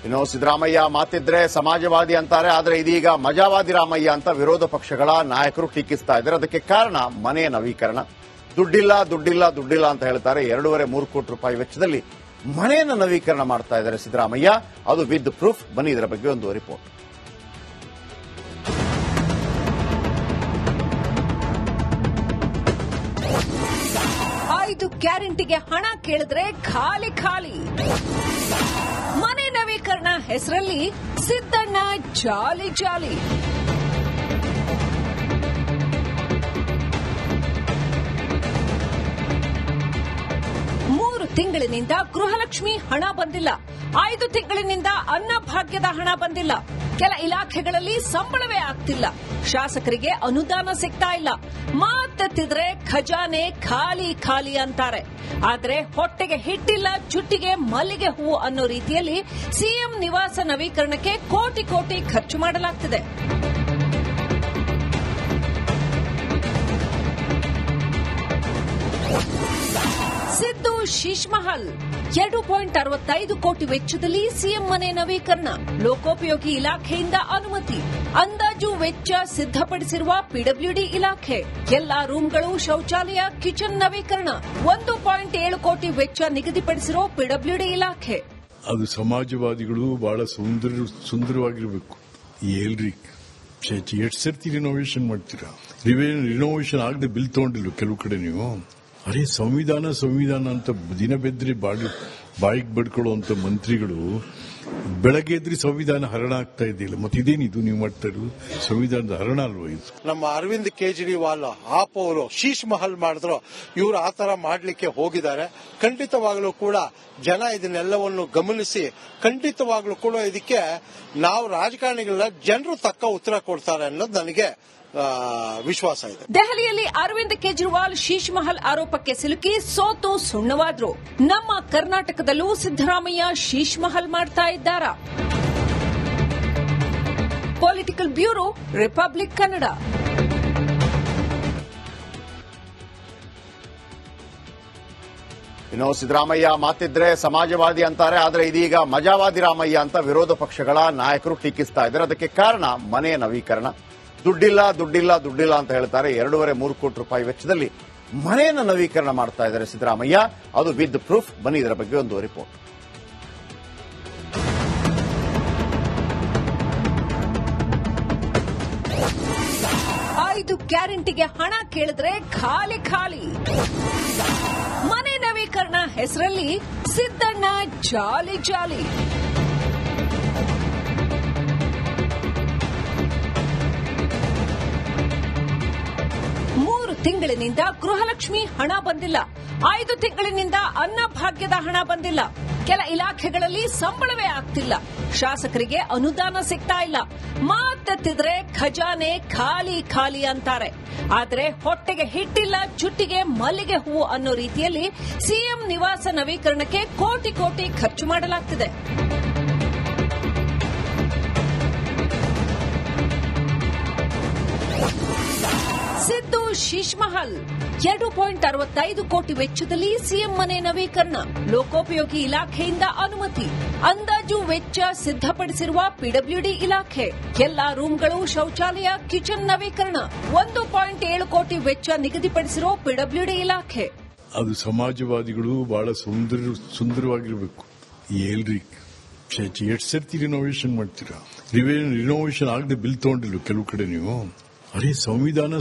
ಇನ್ನು ಸಿದ್ದರಾಮಯ್ಯ ಮಾತಿದ್ರೆ ಸಮಾಜವಾದಿ ಅಂತಾರೆ, ಆದರೆ ಇದೀಗ ಮಜಾವಾದಿ ರಾಮಯ್ಯ ಅಂತ ವಿರೋಧ ಪಕ್ಷಗಳ ನಾಯಕರು ಟೀಕಿಸ್ತಾ ಇದ್ದಾರೆ. ಅದಕ್ಕೆ ಕಾರಣ ಮನೆ ನವೀಕರಣ. ದುಡ್ಡಿಲ್ಲ ದುಡ್ಡಿಲ್ಲ ದುಡ್ಡಿಲ್ಲ ಅಂತ ಹೇಳ್ತಾರೆ. 2.5-3 ಕೋಟಿ ರೂಪಾಯಿ ವೆಚ್ಚದಲ್ಲಿ ಮನೆಯನ್ನು ನವೀಕರಣ ಮಾಡ್ತಾ ಇದ್ದಾರೆ ಸಿದ್ದರಾಮಯ್ಯ. ಅದು ವಿತ್ ಪ್ರೂಫ್. ಬನ್ನಿ ಇದರ ಬಗ್ಗೆ ಒಂದು ರಿಪೋರ್ಟ್. ಗ್ಯಾರಂಟಿಗೆ ಹಣ ಕೇಳಿದ್ರೆ ಖಾಲಿ ಖಾಲಿ. ಮನೆ ನವೀಕರಣ ಹೆಸರಲ್ಲಿ ಸಿದ್ದಣ್ಣ ಜಾಲಿ ಜಾಲಿ. ತಿಂಗಳಿನಿಂದ ಗೃಹಲಕ್ಷ್ಮಿ ಹಣ ಬಂದಿಲ್ಲ. 5 ತಿಂಗಳಿನಿಂದ ಅನ್ನಭಾಗ್ಯದ ಹಣ ಬಂದಿಲ್ಲ. ಕೆಲ ಇಲಾಖೆಗಳಲ್ಲಿ ಸಂಬಳವೇ ಆಗ್ತಿಲ್ಲ. ಶಾಸಕರಿಗೆ ಅನುದಾನ ಸಿಗ್ತಾ ಇಲ್ಲ. ಮಾತೆತ್ತಿದ್ರೆ ಖಜಾನೆ ಖಾಲಿ ಖಾಲಿ ಅಂತಾರೆ. ಆದ್ರೆ ಹೊಟ್ಟೆಗೆ ಹಿಟ್ಟಿಲ್ಲ, ಜುಟ್ಟಿಗೆ ಮಲ್ಲಿಗೆ ಹೂವು ಅನ್ನೋ ರೀತಿಯಲ್ಲಿ ಸಿಎಂ ನಿವಾಸ ನವೀಕರಣಕ್ಕೆ ಕೋಟಿ ಕೋಟಿ ಖರ್ಚು ಮಾಡಲಾಗ್ತಿದೆ. ಸಿದ್ದು ಶೀಶ್ಮಹಲ್ 2.65 ಕೋಟಿ ವೆಚ್ಚದಲ್ಲಿ ಸಿಎಂ ಮನೆ ನವೀಕರಣ. ಲೋಕೋಪಯೋಗಿ ಇಲಾಖೆಯಿಂದ ಅನುಮತಿ. ಅಂದಾಜು ವೆಚ್ಚ ಸಿದ್ದಪಡಿಸಿರುವ ಪಿಡಬ್ಲ್ಯೂಡಿ ಇಲಾಖೆ. ಎಲ್ಲಾ ರೂಂಗಳು, ಶೌಚಾಲಯ, ಕಿಚನ್ ನವೀಕರಣ. 1.7 ಕೋಟಿ ವೆಚ್ಚ ನಿಗದಿಪಡಿಸಿರೋ ಪಿಡಬ್ಲ್ಯೂಡಿ ಇಲಾಖೆ. ಅದು ಸಮಾಜವಾದಿಗಳು ಬಹಳ ಸುಂದರವಾಗಿರಬೇಕು. ಎಲ್ರಿ ಎಷ್ಟು ಸರ್ತಿ ರಿನೋವೇಷನ್ ಮಾಡ್ತೀರಾ? ರಿನೋವೇಷನ್ ಆಗದೆ ಬಿಲ್ ತಗೊಂಡಿಲ್ಲ ಕೆಲವು ಕಡೆ ನೀವು. ಅರೆ ಸಂವಿಧಾನ ಅಂತ ದಿನ ಬೆದ್ರಿ ಬಾಯಿಗೆ ಬಡ್ಕೊಳ್ಳುವಂತ ಮಂತ್ರಿಗಳು ಬೆಳಗ್ಗೆ ಎದ್ರಿ ಸಂವಿಧಾನ ಹರಣ ಆಗ್ತಾ ಇದೆಯಲ್ಲ. ಮತ್ತೆ ಇದೇನಿದು ನೀವು ಮಾಡ್ತಾ ಇರೋದು? ಸಂವಿಧಾನದ ಹರಣ ಅಲ್ವಾ ಇದು? ನಮ್ಮ ಅರವಿಂದ್ ಕೇಜ್ರಿವಾಲ್ ಆಪ್ ಅವರು ಶೀಶ್ ಮಹಲ್ ಮಾಡಿದ್ರು, ಇವರು ಆತರ ಮಾಡ್ಲಿಕ್ಕೆ ಹೋಗಿದ್ದಾರೆ. ಖಂಡಿತವಾಗ್ಲೂ ಕೂಡ ಜನ ಇದನ್ನೆಲ್ಲವನ್ನು ಗಮನಿಸಿ ಖಂಡಿತವಾಗ್ಲೂ ಕೂಡ ಇದಕ್ಕೆ ನಾವು ರಾಜಕಾರಣಿಗಳ ಜನರು ತಕ್ಕ ಉತ್ತರ ಕೊಡ್ತಾರೆ ಅನ್ನೋದು ನನಗೆ ವಿಶ್ವಾಸ ಇದೆ. ದೆಹಲಿಯಲ್ಲಿ ಅರವಿಂದ್ ಕೇಜ್ರಿವಾಲ್ ಶೀಶ್ ಮಹಲ್ ಆರೋಪಕ್ಕೆ ಸಿಲುಕಿ ಸೋತು ಸುಣ್ಣವಾದ್ರು. ನಮ್ಮ ಕರ್ನಾಟಕದಲ್ಲೂ ಸಿದ್ದರಾಮಯ್ಯ ಶೀಶ್ ಮಹಲ್ ಮಾಡ್ತಾ ಇದ್ದಾರಾ? Political bureau, republic Kannada. ಇನ್ನು ಸಿದ್ದರಾಮಯ್ಯ ಮಾತಿದ್ರೆ ಸಮಾಜವಾದಿ ಅಂತಾರೆ, ಆದರೆ ಇದೀಗ ಮಜಾವಾದಿ ರಾಮಯ್ಯ ಅಂತ ವಿರೋಧ ಪಕ್ಷಗಳ ನಾಯಕರು ಟೀಕಿಸ್ತಾ ಇದ್ದಾರೆ. ಅದಕ್ಕೆ ಕಾರಣ ಮನೆ ನವೀಕರಣ. ದುಡ್ಡಿಲ್ಲ ದುಡ್ಡಿಲ್ಲ ದುಡ್ಡಿಲ್ಲ ಅಂತ ಹೇಳ್ತಾರೆ. 2.5-3 ಕೋಟಿ ರೂಪಾಯಿ ವೆಚ್ಚದಲ್ಲಿ ಮನೆಯನ್ನು ನವೀಕರಣ ಮಾಡ್ತಾ ಇದ್ದಾರೆ ಸಿದ್ದರಾಮಯ್ಯ. ಅದು ವಿತ್ ಪ್ರೂಫ್. ಬನ್ನಿ ಇದರ ಬಗ್ಗೆ ಒಂದು ರಿಪೋರ್ಟ್. ಗ್ಯಾರಂಟಿಗೆ ಹಣ ಕೇಳಿದ್ರೆ ಖಾಲಿ ಖಾಲಿ. ಮನೆ ನವೀಕರಣ ಹೆಸರಲ್ಲಿ ಸಿದ್ದಣ್ಣ ಜಾಲಿ ಜಾಲಿ. ತಿಂಗಳಿನಿಂದ ಗೃಹಲಕ್ಷ್ಮಿ ಹಣ ಬಂದಿಲ್ಲ. 5 ತಿಂಗಳಿನಿಂದ ಅನ್ನಭಾಗ್ಯದ ಹಣ ಬಂದಿಲ್ಲ. ಕೆಲ ಇಲಾಖೆಗಳಲ್ಲಿ ಸಂಬಳವೇ ಆಗ್ತಿಲ್ಲ. ಶಾಸಕರಿಗೆ ಅನುದಾನ ಸಿಗ್ತಾ ಇಲ್ಲ. ಮಾತೆತ್ತಿದ್ರೆ ಖಜಾನೆ ಖಾಲಿ ಖಾಲಿ ಅಂತಾರೆ. ಆದ್ರೆ ಹೊಟ್ಟೆಗೆ ಹಿಟ್ಟಿಲ್ಲ, ಜುಟ್ಟಿಗೆ ಮಲ್ಲಿಗೆ ಹೂವು ಅನ್ನೋ ರೀತಿಯಲ್ಲಿ ಸಿಎಂ ನಿವಾಸ ನವೀಕರಣಕ್ಕೆ ಕೋಟಿ ಕೋಟಿ ಖರ್ಚು ಮಾಡಲಾಗ್ತಿದೆ. ಸಿದ್ದು ಶೀಶ್ ಮಹಲ್ 2.65 ಕೋಟಿ ವೆಚ್ಚದಲ್ಲಿ ಸಿಎಂ ಮನೆ ನವೀಕರಣ. ಲೋಕೋಪಯೋಗಿ ಇಲಾಖೆಯಿಂದ ಅನುಮತಿ. ಅಂದಾಜು ವೆಚ್ಚ ಸಿದ್ದಪಡಿಸಿರುವ ಪಿಡಬ್ಲ್ಯೂಡಿ ಇಲಾಖೆ. ಎಲ್ಲಾ ರೂಂಗಳು, ಶೌಚಾಲಯ, ಕಿಚನ್ ನವೀಕರಣ. 1.7 ಕೋಟಿ ವೆಚ್ಚ ನಿಗದಿಪಡಿಸಿರೋ ಪಿಡಬ್ಲ್ಯೂಡಿ ಇಲಾಖೆ. ಅದು ಸಮಾಜವಾದಿಗಳು ಬಹಳ ಸುಂದರವಾಗಿರಬೇಕು. ಎಲ್ರಿ ಎಷ್ಟು ಸರ್ತಿ ರಿನೋವೇಷನ್ ಮಾಡ್ತೀರಾ? ರಿನೋವೇಷನ್ ಆಗದೆ ಬಿಲ್ ತಗೊಂಡಿಲ್ಲ ಕೆಲವು ಕಡೆ ನೀವು. ಅರೆ ಸಂವಿಧಾನ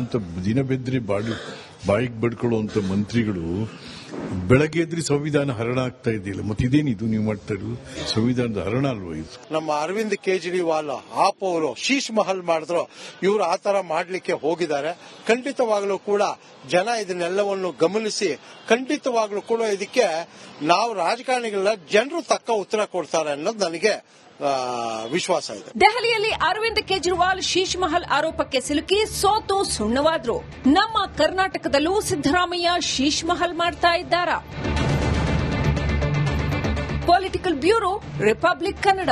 ಅಂತ ದಿನ ಬೆದ್ರಿ ಬಾಯಿಗೆ ಬಡ್ಕೊಳ್ಳುವಂತ ಮಂತ್ರಿಗಳು ಬೆಳಗ್ಗೆ ಎದ್ರಿ ಸಂವಿಧಾನ ಹರಣ ಆಗ್ತಾ ಇದೆಯಲ್ಲ. ಮತ್ತೆ ಇದೇನಿದು ನೀವು ಮಾಡ್ತಾ ಇರೋದು? ಸಂವಿಧಾನದ ಹರಣ ಅಲ್ವಾ ಇದು? ನಮ್ಮ ಅರವಿಂದ್ ಕೇಜ್ರಿವಾಲ್ ಆಪ್ ಅವರು ಶೀಶ್ ಮಹಲ್ ಮಾಡಿದ್ರು, ಇವರು ಆತರ ಮಾಡ್ಲಿಕ್ಕೆ ಹೋಗಿದ್ದಾರೆ. ಖಂಡಿತವಾಗ್ಲೂ ಕೂಡ ಜನ ಇದನ್ನೆಲ್ಲವನ್ನು ಗಮನಿಸಿ ಖಂಡಿತವಾಗ್ಲೂ ಕೂಡ ಇದಕ್ಕೆ ನಾವು ರಾಜಕಾರಣಿಗಳ ಜನರು ತಕ್ಕ ಉತ್ತರ ಕೊಡ್ತಾರೆ ಅನ್ನೋದು ನನಗೆ ವಿಶ್ವಾಸ ಇದೆ. ದೆಹಲಿಯಲ್ಲಿ ಅರವಿಂದ್ ಕೇಜ್ರಿವಾಲ್ ಶೀಶ್ ಮಹಲ್ ಆರೋಪಕ್ಕೆ ಸಿಲುಕಿ ಸೋತು ಸುಣ್ಣವಾದ್ರು. ನಮ್ಮ ಕರ್ನಾಟಕದಲ್ಲೂ ಸಿದ್ದರಾಮಯ್ಯ ಶೀಶ್ ಮಹಲ್ ಮಾಡ್ತಾ ಇದ್ದಾರಾ? Political bureau, republic Kannada.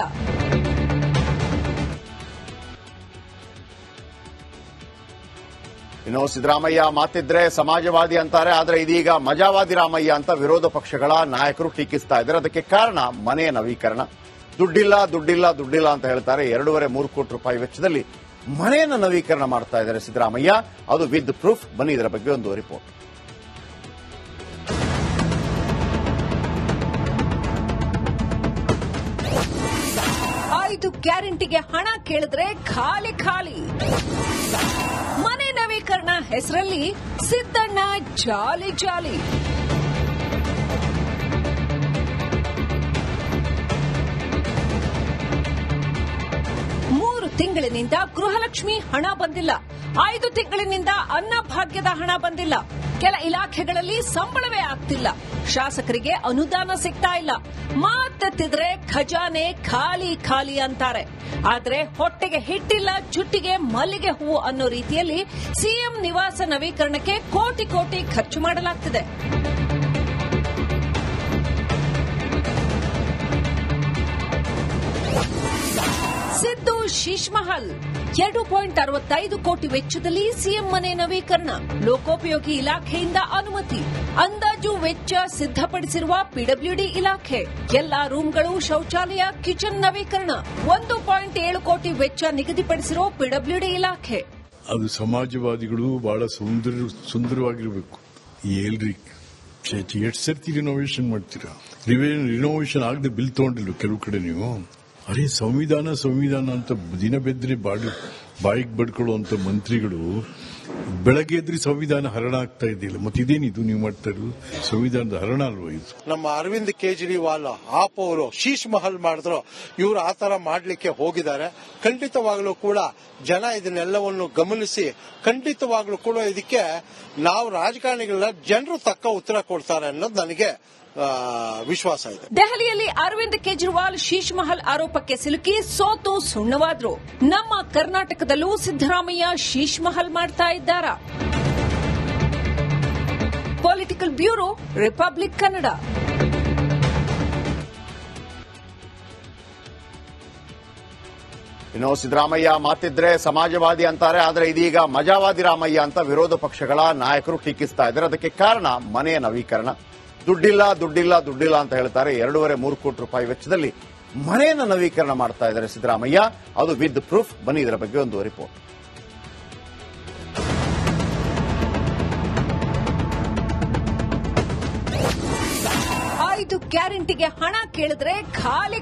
ಇನ್ನು ಸಿದ್ದರಾಮಯ್ಯ ಮಾತಿದ್ರೆ ಸಮಾಜವಾದಿ ಅಂತಾರೆ, ಆದರೆ ಇದೀಗ ಮಜಾವಾದಿ ರಾಮಯ್ಯ ಅಂತ ವಿರೋಧ ಪಕ್ಷಗಳ ನಾಯಕರು ಟೀಕಿಸ್ತಾ ಇದ್ದಾರೆ. ಅದಕ್ಕೆ ಕಾರಣ ಮನೆ ನವೀಕರಣ. ದುಡ್ಡಿಲ್ಲ ಅಂತ ಹೇಳ್ತಾರೆ. 2.5-3 ಕೋಟಿ ರೂಪಾಯಿ ವೆಚ್ಚದಲ್ಲಿ ಮನೆಯನ್ನು ನವೀಕರಣ ಮಾಡ್ತಾ ಇದ್ದಾರೆ ಸಿದ್ದರಾಮಯ್ಯ. ಅದು ವಿತ್ ಪ್ರೂಫ್. ಬನ್ನಿ ಇದರ ಬಗ್ಗೆ ಒಂದು ರಿಪೋರ್ಟ್. ಗ್ಯಾರಂಟಿಗೆ ಹಣ ಕೇಳಿದ್ರೆ ಖಾಲಿ. ಮನೆ ನವೀಕರಣ ಹೆಸರಲ್ಲಿ ಸಿದ್ದಣ್ಣ ಜಾಲಿ. 3 ತಿಂಗಳಿನಿಂದ ಗೃಹಲಕ್ಷ್ಮಿ ಹಣ ಬಂದಿಲ್ಲ. 5 ತಿಂಗಳಿನಿಂದ ಅನ್ನಭಾಗ್ಯದ ಹಣ ಬಂದಿಲ್ಲ. ಕೆಲ ಇಲಾಖೆಗಳಲ್ಲಿ ಸಂಬಳವೇ ಆಗ್ತಿಲ್ಲ. ಶಾಸಕರಿಗೆ ಅನುದಾನ ಸಿಗ್ತಾ ಇಲ್ಲ. ಮಾತೆತ್ತಿದ್ರೆ ಖಜಾನೆ ಖಾಲಿ ಅಂತಾರೆ. ಆದ್ರೆ ಹೊಟ್ಟೆಗೆ ಹಿಟ್ಟಿಲ್ಲ, ಜುಟ್ಟಿಗೆ ಮಲ್ಲಿಗೆ ಹೂವು ಅನ್ನೋ ರೀತಿಯಲ್ಲಿ ಸಿಎಂ ನಿವಾಸ ನವೀಕರಣಕ್ಕೆ ಕೋಟಿ ಖರ್ಚು ಮಾಡಲಾಗ್ತಿದೆ. ಸಿದ್ದು ಶೀಶ್ ಮಹಲ್ 2.65 ಕೋಟಿ ವೆಚ್ಚದಲ್ಲಿ ಸಿಎಂ ಮನೆ ನವೀಕರಣ. ಲೋಕೋಪಯೋಗಿ ಇಲಾಖೆಯಿಂದ ಅನುಮತಿ. ಅಂದಾಜು ವೆಚ್ಚ ಸಿದ್ದಪಡಿಸಿರುವ ಪಿಡಬ್ಲ್ಯೂಡಿ ಇಲಾಖೆ. ಎಲ್ಲಾ ರೂಂಗಳು, ಶೌಚಾಲಯ, ಕಿಚನ್ ನವೀಕರಣ. 1.7 ಕೋಟಿ ವೆಚ್ಚ ನಿಗದಿಪಡಿಸಿರೋ ಪಿಡಬ್ಲ್ಯೂಡಿ ಇಲಾಖೆ. ಅದು ಸಮಾಜವಾದಿಗಳು ಬಹಳ ಸುಂದರವಾಗಿರಬೇಕು. ಎಲ್ರಿ ಎಷ್ಟು ಸರ್ತಿ ರಿನೋವೇಷನ್ ಮಾಡ್ತೀರಾ? ರಿನೋವೇಷನ್ ಆಗದೆ ಬಿಲ್ ತಗೊಂಡಿಲ್ಲ ಕೆಲವು ಕಡೆ ನೀವು. ಅರೆ ಸಂವಿಧಾನ ಅಂತ ದಿನ ಬೆದ್ರಿ ಬಾಯಿಗೆ ಬಡ್ಕೊಳ್ಳುವಂತ ಮಂತ್ರಿಗಳು ಬೆಳಗ್ಗೆ ಎದ್ರಿ ಸಂವಿಧಾನ ಹರಣ ಆಗ್ತಾ ಇದೆಯಲ್ಲ. ಮತ್ತೆ ಇದೇನಿದು ನೀವು ಮಾಡ್ತಾ ಇರೋದು? ಸಂವಿಧಾನದ ಹರಣ ಅಲ್ವಾ ಇದು? ನಮ್ಮ ಅರವಿಂದ್ ಕೇಜ್ರಿವಾಲ್ ಆಪ್ ಅವರು ಶೀಶ್ ಮಹಲ್ ಮಾಡಿದ್ರು. ಇವರು ಆತರ ಮಾಡ್ಲಿಕ್ಕೆ ಹೋಗಿದ್ದಾರೆ. ಖಂಡಿತವಾಗ್ಲೂ ಕೂಡ ಜನ ಇದನ್ನೆಲ್ಲವನ್ನು ಗಮನಿಸಿ ಖಂಡಿತವಾಗ್ಲೂ ಕೂಡ ಇದಕ್ಕೆ ನಾವು ರಾಜಕಾರಣಿಗಳ ಜನರು ತಕ್ಕ ಉತ್ತರ ಕೊಡ್ತಾರೆ ಅನ್ನೋದು ನನಗೆ ವಿಶ್ವಾಸ ಇದೆ. ದೆಹಲಿಯಲ್ಲಿ ಅರವಿಂದ್ ಕೇಜ್ರಿವಾಲ್ ಶೀಶ್ ಮಹಲ್ ಆರೋಪಕ್ಕೆ ಸಿಲುಕಿ ಸೋತು ಸುಣ್ಣವಾದ್ರು. ನಮ್ಮ ಕರ್ನಾಟಕದಲ್ಲೂ ಸಿದ್ದರಾಮಯ್ಯ ಶೀಶ್ ಮಹಲ್ ಮಾಡ್ತಾ ಇದ್ದಾರಾ? Political bureau, republic Kannada. ಇನ್ನು ಸಿದ್ದರಾಮಯ್ಯ ಮಾತಿದ್ರೆ ಸಮಾಜವಾದಿ ಅಂತಾರೆ. ಆದರೆ ಇದೀಗ ಮಜಾವಾದಿ ರಾಮಯ್ಯ ಅಂತ ವಿರೋಧ ಪಕ್ಷಗಳ ನಾಯಕರು ಟೀಕಿಸ್ತಾ ಇದ್ದಾರೆ. ಅದಕ್ಕೆ ಕಾರಣ ಮನೆಯ ನವೀಕರಣ. ದುಡ್ಡಿಲ್ಲ ಅಂತ ಹೇಳ್ತಾರೆ. 2.5-3 ಕೋಟಿ ರೂಪಾಯಿ ವೆಚ್ಚದಲ್ಲಿ ಮನೆಯನ್ನು ನವೀಕರಣ ಮಾಡ್ತಾ ಇದ್ದಾರೆ ಸಿದ್ದರಾಮಯ್ಯ. ಅದು ವಿತ್ ಪ್ರೂಫ್. ಬನ್ನಿ ಇದರ ಬಗ್ಗೆ ಒಂದು ರಿಪೋರ್ಟ್. ಗ್ಯಾರಂಟಿಗೆ ಹಣ ಕೇಳಿದ್ರೆ ಖಾಲಿ.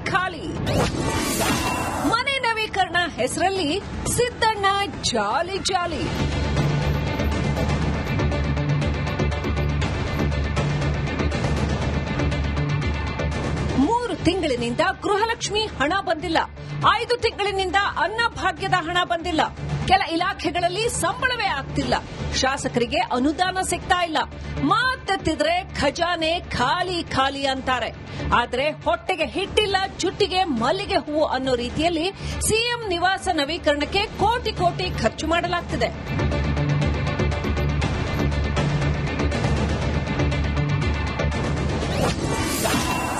ಮನೆ ನವೀಕರಣ ಹೆಸರಲ್ಲಿ ಸಿದ್ದಣ್ಣ ಜಾಲಿ. 3 ತಿಂಗಳಿನಿಂದ ಗೃಹಲಕ್ಷ್ಮಿ ಹಣ ಬಂದಿಲ್ಲ. 5 ತಿಂಗಳಿನಿಂದ ಅನ್ನಭಾಗ್ಯದ ಹಣ ಬಂದಿಲ್ಲ. ಕೆಲ ಇಲಾಖೆಗಳಲ್ಲಿ ಸಂಬಳವೇ ಆಗ್ತಿಲ್ಲ. ಶಾಸಕರಿಗೆ ಅನುದಾನ ಸಿಗ್ತಾ ಇಲ್ಲ. ಮಾತೆತ್ತಿದ್ರೆ ಖಜಾನೆ ಖಾಲಿ ಅಂತಾರೆ. ಆದ್ರೆ ಹೊಟ್ಟೆಗೆ ಹಿಟ್ಟಿಲ್ಲ, ಜುಟ್ಟಿಗೆ ಮಲ್ಲಿಗೆ ಹೂವು ಅನ್ನೋ ರೀತಿಯಲ್ಲಿ ಸಿಎಂ ನಿವಾಸ ನವೀಕರಣಕ್ಕೆ ಕೋಟಿ ಖರ್ಚು ಮಾಡಲಾಗ್ತಿದೆ.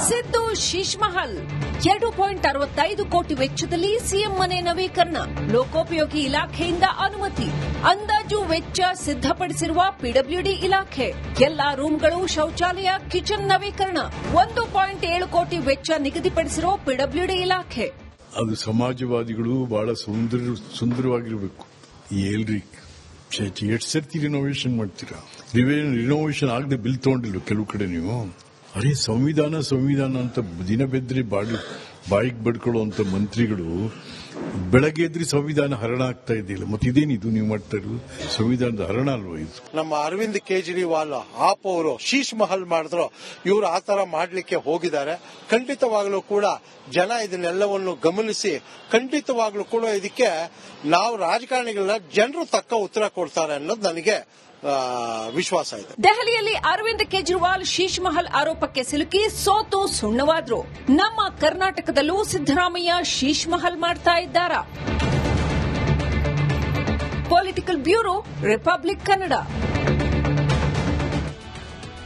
ಸಿದ್ದು ಶೀಶ್ ಮಹಲ್ 2.65 ಕೋಟಿ ವೆಚ್ಚದಲ್ಲಿ ಸಿಎಂ ಮನೆ ನವೀಕರಣ. ಲೋಕೋಪಯೋಗಿ ಇಲಾಖೆಯಿಂದ ಅನುಮತಿ. ಅಂದಾಜು ವೆಚ್ಚ ಸಿದ್ದಪಡಿಸಿರುವ ಪಿಡಬ್ಲ್ಯೂಡಿ ಇಲಾಖೆ. ಎಲ್ಲಾ ರೂಂಗಳು, ಶೌಚಾಲಯ, ಕಿಚನ್ ನವೀಕರಣ. 1.7 ಕೋಟಿ ವೆಚ್ಚ ನಿಗದಿಪಡಿಸಿರೋ ಪಿಡಬ್ಲ್ಯೂಡಿ ಇಲಾಖೆ. ಅದು ಸಮಾಜವಾದಿಗಳು ಬಹಳ ಸುಂದರವಾಗಿರಬೇಕು. ಎಲ್ರಿ ಎಷ್ಟು ಸರ್ತಿ ರಿನೋವೇಷನ್ ಮಾಡ್ತೀರಾ? ರಿನೋವೇಷನ್ ಆಗದೆ ಬಿಲ್ ತಗೊಂಡಿಲ್ಲ ಕೆಲವು ಕಡೆ ನೀವು. ಅರೆ ಸಂವಿಧಾನ ಅಂತ ದಿನ ಬೆದ್ರಿ ಬಾಯಿಗೆ ಬಡ್ಕೊಳ್ಳುವಂತ ಮಂತ್ರಿಗಳು ಬೆಳಗ್ಗೆ ಎದ್ರಿ ಸಂವಿಧಾನ ಹರಣ ಆಗ್ತಾ ಇದೆಯಲ್ಲ. ಮತ್ತೆ ಇದೇನಿದು ನೀವು ಮಾಡ್ತಾ ಇರೋದು? ಸಂವಿಧಾನದ ಹರಣ ಅಲ್ವಾ ಇದು? ನಮ್ಮ ಅರವಿಂದ್ ಕೇಜ್ರಿವಾಲ್ ಆಪ್ ಅವರು ಶೀಶ್ ಮಹಲ್ ಮಾಡಿದ್ರು. ಇವರು ಆತರ ಮಾಡ್ಲಿಕ್ಕೆ ಹೋಗಿದ್ದಾರೆ. ಖಂಡಿತವಾಗ್ಲೂ ಕೂಡ ಜನ ಇದನ್ನೆಲ್ಲವನ್ನು ಗಮನಿಸಿ ಖಂಡಿತವಾಗ್ಲೂ ಕೂಡ ಇದಕ್ಕೆ ನಾವು ರಾಜಕಾರಣಿಗಳ ಜನರು ತಕ್ಕ ಉತ್ತರ ಕೊಡ್ತಾರೆ ಅನ್ನೋದು ನನಗೆ ವಿಶ್ವಾಸ ಇದೆ. ದೆಹಲಿಯಲ್ಲಿ ಅರವಿಂದ್ ಕೇಜ್ರಿವಾಲ್ ಶೀಶ್ ಮಹಲ್ ಆರೋಪಕ್ಕೆ ಸಿಲುಕಿ ಸೋತು ಸುಣ್ಣವಾದ್ರು. ನಮ್ಮ ಕರ್ನಾಟಕದಲ್ಲೂ ಸಿದ್ದರಾಮಯ್ಯ ಶೀಶ್ ಮಹಲ್ ಮಾಡ್ತಾ ಇದ್ದಾರಾ? Political bureau, republic Kannada.